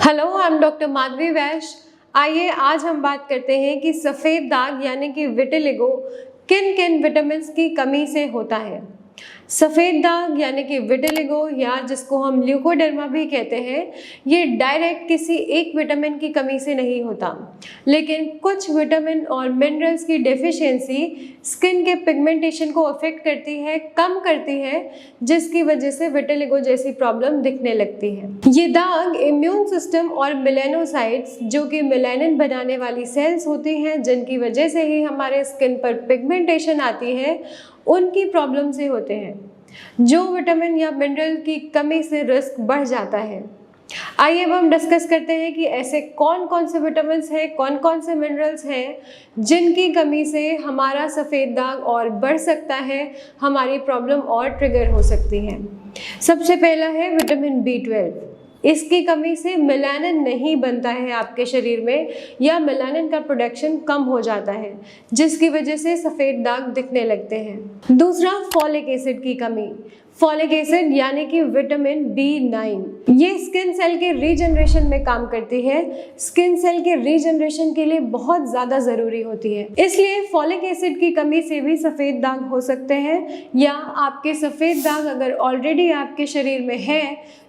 Hello, I am doctor Madhavi वैश्य। आइए आज हम बात करते हैं कि सफ़ेद दाग यानी कि विटिलिगो किन किन विटामिन की कमी से होता है। सफ़ेद दाग यानी कि विटिलिगो या जिसको हम ल्यूकोडर्मा भी कहते हैं, ये डायरेक्ट किसी एक विटामिन की कमी से नहीं होता, लेकिन कुछ विटामिन और मिनरल्स की डेफिशिएंसी स्किन के पिगमेंटेशन को अफेक्ट करती है, कम करती है, जिसकी वजह से विटिलिगो जैसी प्रॉब्लम दिखने लगती है। ये दाग इम्यून सिस्टम और मेलानोसाइट्स, जो कि मेलानिन बनाने वाली सेल्स होती हैं, जिनकी वजह से ही हमारे स्किन पर पिगमेंटेशन आती है, उनकी प्रॉब्लम से होते हैं, जो विटामिन या मिनरल की कमी से रिस्क बढ़ जाता है। आइए अब हम डिस्कस करते हैं कि ऐसे कौन कौन से विटामिन हैं, कौन कौन से मिनरल्स हैं जिनकी कमी से हमारा सफ़ेद दाग और बढ़ सकता है, हमारी प्रॉब्लम और ट्रिगर हो सकती है। सबसे पहला है विटामिन B12। इसकी कमी से मेलानिन नहीं बनता है आपके शरीर में, या मेलानिन का प्रोडक्शन कम हो जाता है, जिसकी वजह से सफ़ेद दाग दिखने लगते हैं। दूसरा, फॉलिक एसिड की कमी। फॉलिक एसिड यानी कि विटामिन B9, ये स्किन सेल के रीजनरेशन में काम करती है। स्किन सेल के रीजनरेशन के लिए बहुत ज़्यादा ज़रूरी होती है, इसलिए फॉलिक एसिड की कमी से भी सफ़ेद दाग हो सकते हैं, या आपके सफ़ेद दाग अगर ऑलरेडी आपके शरीर में है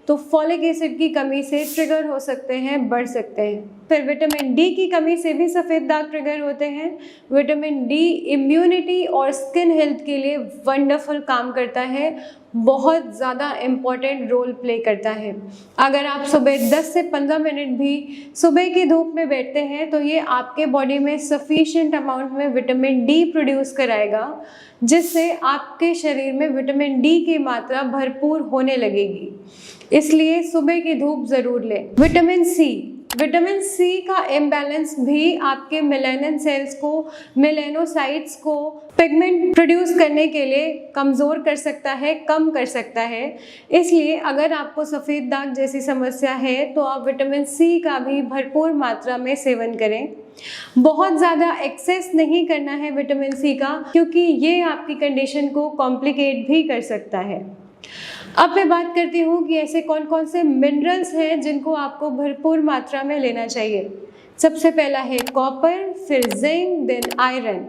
तो फॉलिक एसिड की कमी से ट्रिगर हो सकते हैं, बढ़ सकते हैं। फिर विटामिन डी की कमी से भी सफ़ेद दाग ट्रिगर होते हैं। विटामिन डी इम्यूनिटी और स्किन हेल्थ के लिए वंडरफुल काम करता है, बहुत ज़्यादा इम्पॉर्टेंट रोल प्ले करता है। अगर आप सुबह 10 से 15 मिनट भी सुबह की धूप में बैठते हैं तो ये आपके बॉडी में सफिशिएंट अमाउंट में विटामिन डी प्रोड्यूस कराएगा, जिससे आपके शरीर में विटामिन डी की मात्रा भरपूर होने लगेगी। इसलिए सुबह की धूप ज़रूर लें। विटामिन सी का इम्बैलेंस भी आपके मेलानिन सेल्स को, मेलानोसाइट्स को पिगमेंट प्रोड्यूस करने के लिए कमज़ोर कर सकता है, कम कर सकता है। इसलिए अगर आपको सफ़ेद दाग जैसी समस्या है तो आप विटामिन सी का भी भरपूर मात्रा में सेवन करें। बहुत ज़्यादा एक्सेस नहीं करना है विटामिन सी का, क्योंकि ये आपकी कंडीशन को कॉम्प्लिकेट भी कर सकता है। अब मैं बात करती हूँ कि ऐसे कौन कौन से मिनरल्स हैं जिनको आपको भरपूर मात्रा में लेना चाहिए। सबसे पहला है कॉपर, फिर जिंक, देन आयरन।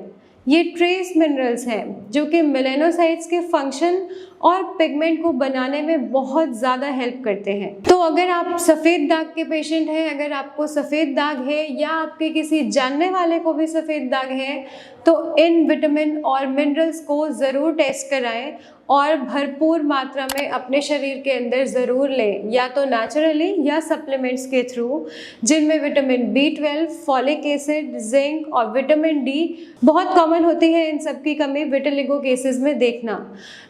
ये ट्रेस मिनरल्स हैं जो कि मेलानोसाइट्स के फंक्शन और पिगमेंट को बनाने में बहुत ज़्यादा हेल्प करते हैं। तो अगर आप सफ़ेद दाग के पेशेंट हैं, अगर आपको सफ़ेद दाग है या आपके किसी जानने वाले को भी सफ़ेद दाग है, तो इन विटामिन और मिनरल्स को ज़रूर टेस्ट कराएं और भरपूर मात्रा में अपने शरीर के अंदर ज़रूर लें, या तो नेचुरली या सप्लीमेंट्स के थ्रू, जिनमें vitamin B12, folic acid, zinc और विटामिन डी बहुत कॉमन होती है। इन सब की कमी विटिलिगो केसेस में देखना,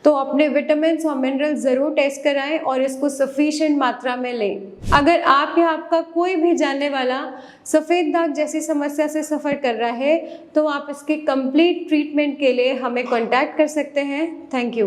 तो अपने विटामिन और मिनरल ज़रूर टेस्ट कराएं और इसको सफिशिएंट मात्रा में लें। अगर आप या आपका कोई भी जानने वाला सफ़ेद दाग जैसी समस्या से सफ़र कर रहा है तो आप इसके कंप्लीट ट्रीटमेंट के लिए हमें कॉन्टैक्ट कर सकते हैं। Thank you.